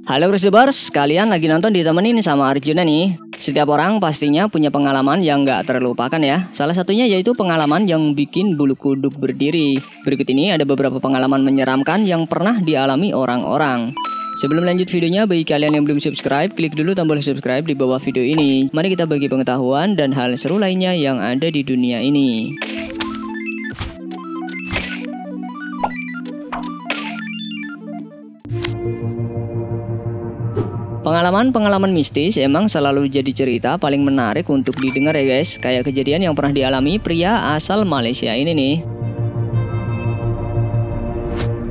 Halo Cruisers, kalian lagi nonton ditemenin sama Arjuna nih. Setiap orang pastinya punya pengalaman yang gak terlupakan ya. Salah satunya yaitu pengalaman yang bikin bulu kuduk berdiri. Berikut ini ada beberapa pengalaman menyeramkan yang pernah dialami orang-orang. Sebelum lanjut videonya, bagi kalian yang belum subscribe, klik dulu tombol subscribe di bawah video ini. Mari kita bagi pengetahuan dan hal seru lainnya yang ada di dunia ini. Pengalaman-pengalaman mistis emang selalu jadi cerita paling menarik untuk didengar ya guys. Kayak kejadian yang pernah dialami pria asal Malaysia ini nih.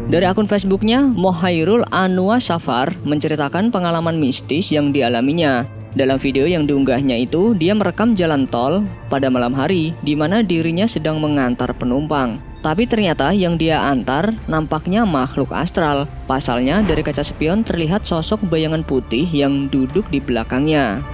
Dari akun Facebooknya, Mohairul Anwar Safar menceritakan pengalaman mistis yang dialaminya. Dalam video yang diunggahnya itu, dia merekam jalan tol pada malam hari di mana dirinya sedang mengantar penumpang. Tapi ternyata yang dia antar nampaknya makhluk astral. Pasalnya dari kaca spion terlihat sosok bayangan putih yang duduk di belakangnya.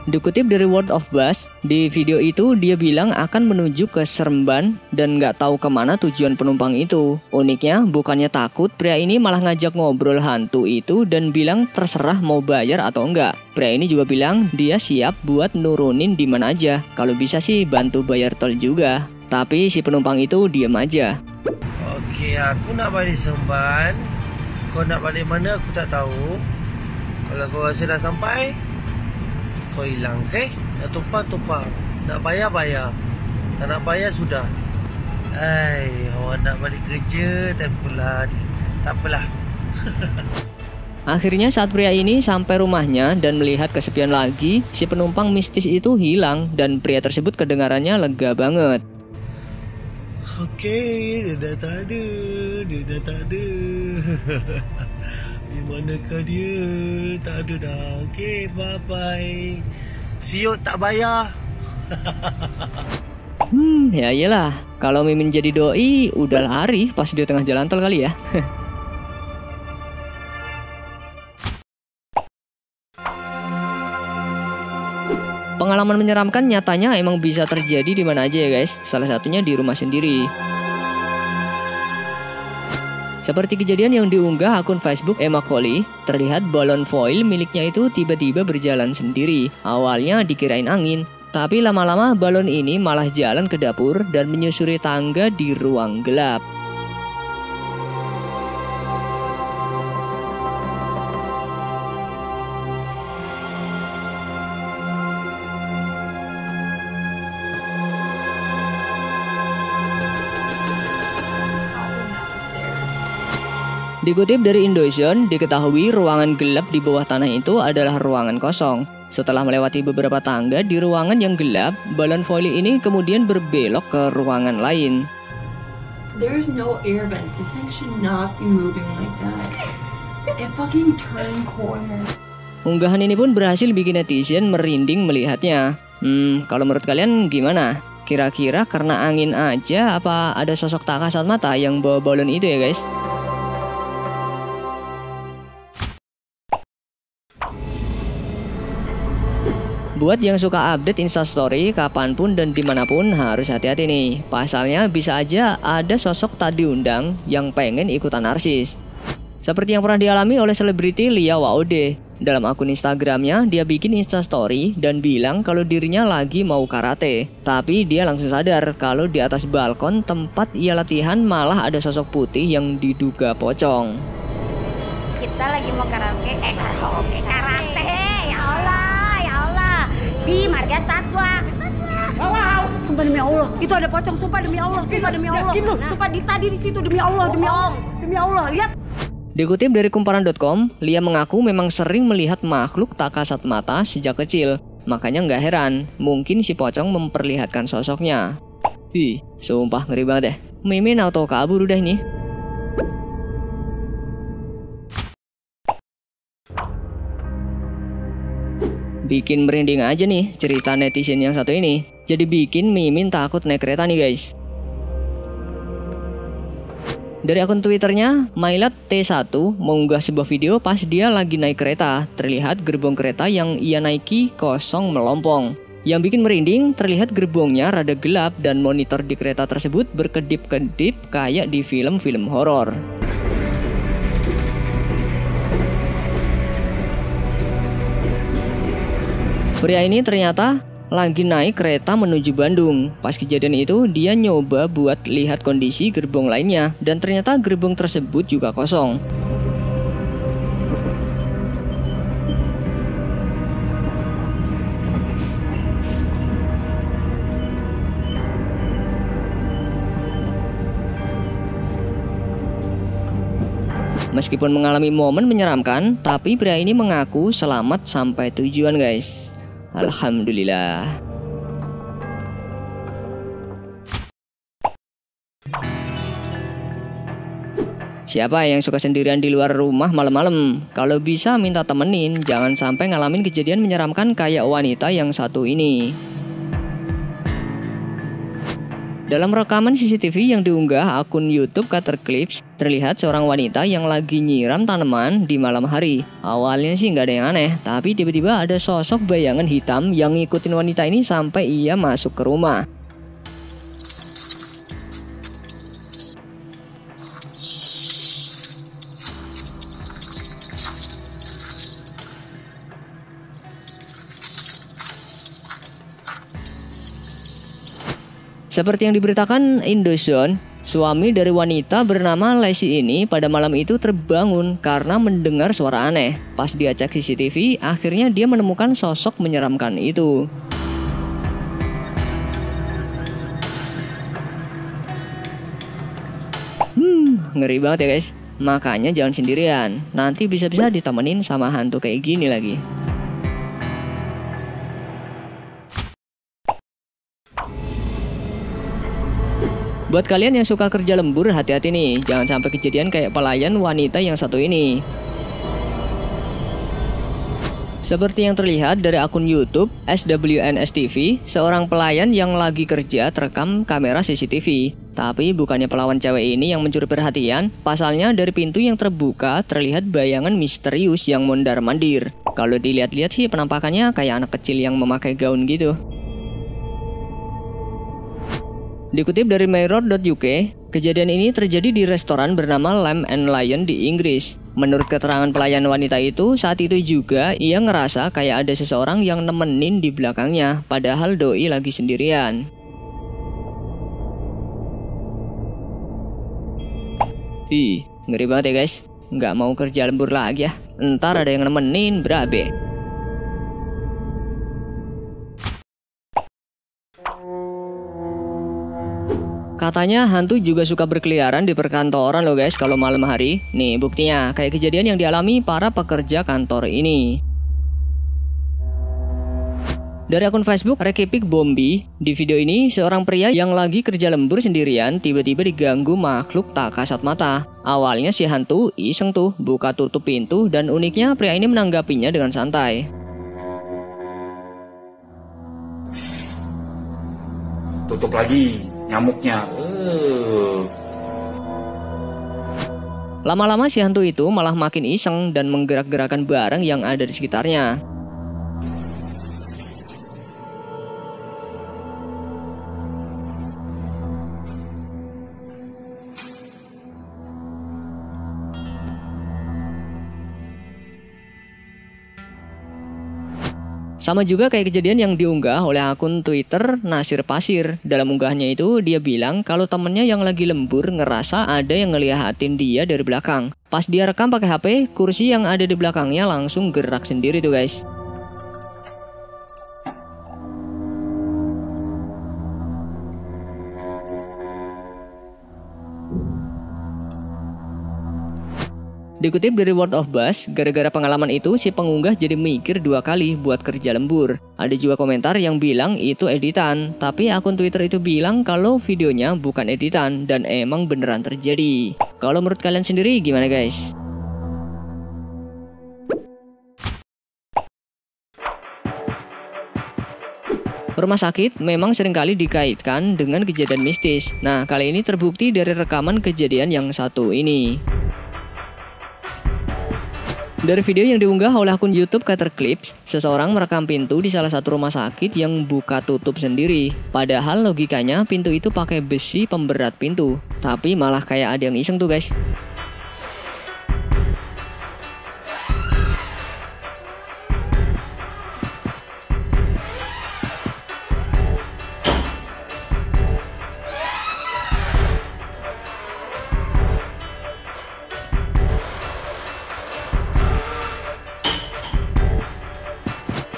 Dikutip dari World of Buzz, di video itu dia bilang akan menuju ke Seremban dan nggak tahu kemana tujuan penumpang itu. Uniknya, bukannya takut, pria ini malah ngajak ngobrol hantu itu dan bilang terserah mau bayar atau enggak. Pria ini juga bilang dia siap buat nurunin di mana aja, kalau bisa sih bantu bayar tol juga. Tapi si penumpang itu diam aja. Oke, aku nak balik Seremban. Kau nak balik mana aku tak tahu. Kalau kau rasa dah sampai, kau hilang, okay? Nak tumpang. Nak bayar. Tak nak bayar, sudah. Awak nak balik kerja, tak apalah. Akhirnya saat pria ini sampai rumahnya dan melihat kesepian lagi, si penumpang mistis itu hilang dan pria tersebut kedengarannya lega banget. Oke, dia dah tak ada. Di manakah dia? Tak ada dah. Okey, bye-bye. Siut tak bayar. Ya iyalah. Kalau Mimin jadi doi, udah lari pas di tengah jalan tol kali ya. Pengalaman menyeramkan nyatanya emang bisa terjadi di mana aja ya guys. Salah satunya di rumah sendiri. Seperti kejadian yang diunggah akun Facebook Emma Colley, terlihat balon foil miliknya itu tiba-tiba berjalan sendiri. Awalnya dikirain angin, tapi lama-lama balon ini malah jalan ke dapur dan menyusuri tangga di ruang gelap. Dikutip dari Indozone, diketahui ruangan gelap di bawah tanah itu adalah ruangan kosong. Setelah melewati beberapa tangga di ruangan yang gelap, balon foil ini kemudian berbelok ke ruangan lain. There is no air vent. This thing should not be moving like that. It fucking turned corner. Unggahan ini pun berhasil bikin netizen merinding melihatnya. Kalau menurut kalian gimana? Kira-kira karena angin aja apa ada sosok tak kasat mata yang bawa balon itu ya guys? Buat yang suka update Instastory kapanpun dan dimanapun harus hati-hati nih. Pasalnya bisa aja ada sosok tak diundang yang pengen ikutan narsis. Seperti yang pernah dialami oleh selebriti Lia Waode. Dalam akun Instagramnya dia bikin Instastory dan bilang kalau dirinya lagi mau karate. Tapi dia langsung sadar kalau di atas balkon tempat ia latihan malah ada sosok putih yang diduga pocong. Kita lagi mau karate, karate. Di Marga Satwa. Wow, sumpah demi Allah, itu ada pocong, sumpah demi Allah, sumpah tadi di situ demi Allah, lihat. Dikutip dari kumparan.com, Lia mengaku memang sering melihat makhluk tak kasat mata sejak kecil. Makanya nggak heran, mungkin si pocong memperlihatkan sosoknya. Sumpah ngeri banget deh. Mimin auto kabur udah ini. Bikin merinding aja nih cerita netizen yang satu ini. Jadi bikin Mimin takut naik kereta nih guys. Dari akun Twitternya, Mailat T1 mengunggah sebuah video pas dia lagi naik kereta. Terlihat gerbong kereta yang ia naiki kosong melompong. Yang bikin merinding, terlihat gerbongnya rada gelap dan monitor di kereta tersebut berkedip-kedip kayak di film-film horor. Pria ini ternyata lagi naik kereta menuju Bandung. Pas kejadian itu dia nyoba buat lihat kondisi gerbong lainnya dan ternyata gerbong tersebut juga kosong. Meskipun mengalami momen menyeramkan, tapi pria ini mengaku selamat sampai tujuan guys. Alhamdulillah. Siapa yang suka sendirian di luar rumah malam-malam? Kalau bisa minta temenin, jangan sampai ngalamin kejadian menyeramkan kayak wanita yang satu ini. Dalam rekaman CCTV yang diunggah akun YouTube Cutter Clips, terlihat seorang wanita yang lagi nyiram tanaman di malam hari. Awalnya sih nggak ada yang aneh, tapi tiba-tiba ada sosok bayangan hitam yang ngikutin wanita ini sampai ia masuk ke rumah. Seperti yang diberitakan Indozone, suami dari wanita bernama Lesi ini pada malam itu terbangun karena mendengar suara aneh. Pas dia cek CCTV, akhirnya dia menemukan sosok menyeramkan itu. Ngeri banget ya guys. Makanya jangan sendirian, nanti bisa-bisa ditemenin sama hantu kayak gini lagi. Buat kalian yang suka kerja lembur, hati-hati nih, jangan sampai kejadian kayak pelayan wanita yang satu ini. Seperti yang terlihat dari akun YouTube SWNS TV, seorang pelayan yang lagi kerja terekam kamera CCTV. Tapi bukannya pelawan cewek ini yang mencuri perhatian, pasalnya dari pintu yang terbuka terlihat bayangan misterius yang mondar-mandir. Kalau dilihat-lihat sih penampakannya kayak anak kecil yang memakai gaun gitu. Dikutip dari Mirror.uk, kejadian ini terjadi di restoran bernama Lamb and Lion di Inggris. Menurut keterangan pelayan wanita itu, saat itu juga ia ngerasa kayak ada seseorang yang nemenin di belakangnya, padahal doi lagi sendirian. Ih, ngeri banget ya guys. Nggak mau kerja lembur lagi ya. Ntar ada yang nemenin, berabe. Katanya hantu juga suka berkeliaran di perkantoran loh guys kalau malam hari. Nih buktinya kayak kejadian yang dialami para pekerja kantor ini. Dari akun Facebook Rekipik Bombi, di video ini seorang pria yang lagi kerja lembur sendirian tiba-tiba diganggu makhluk tak kasat mata. Awalnya si hantu iseng tuh buka tutup pintu dan uniknya pria ini menanggapinya dengan santai. Tutup lagi nyamuknya. Lama-lama si hantu itu malah makin iseng dan menggerak-gerakan barang yang ada di sekitarnya. Sama juga kayak kejadian yang diunggah oleh akun Twitter Nasir Pasir. Dalam unggahannya itu dia bilang kalau temennya yang lagi lembur ngerasa ada yang ngeliatin dia dari belakang. Pas dia rekam pakai HP, kursi yang ada di belakangnya langsung gerak sendiri tuh guys. Dikutip dari World of Buzz, gara-gara pengalaman itu si pengunggah jadi mikir 2 kali buat kerja lembur. Ada juga komentar yang bilang itu editan, tapi akun Twitter itu bilang kalau videonya bukan editan dan emang beneran terjadi. Kalau menurut kalian sendiri gimana guys? Rumah sakit memang seringkali dikaitkan dengan kejadian mistis. Nah, kali ini terbukti dari rekaman kejadian yang satu ini. Dari video yang diunggah oleh akun YouTube Cutter Clips, seseorang merekam pintu di salah satu rumah sakit yang buka tutup sendiri. Padahal logikanya pintu itu pakai besi pemberat pintu, tapi malah kayak ada yang iseng tuh guys.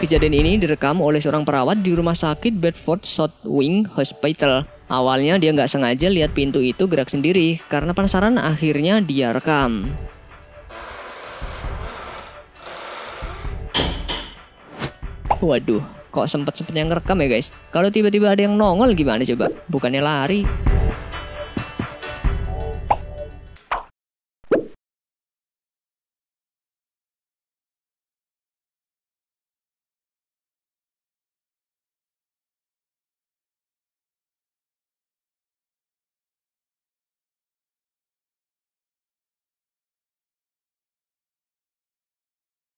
Kejadian ini direkam oleh seorang perawat di rumah sakit Bedford South Wing Hospital. Awalnya dia nggak sengaja lihat pintu itu gerak sendiri. Karena penasaran akhirnya dia rekam. Waduh, kok sempet-sempetnya ngerekam ya guys. Kalau tiba-tiba ada yang nongol gimana coba? Bukannya lari.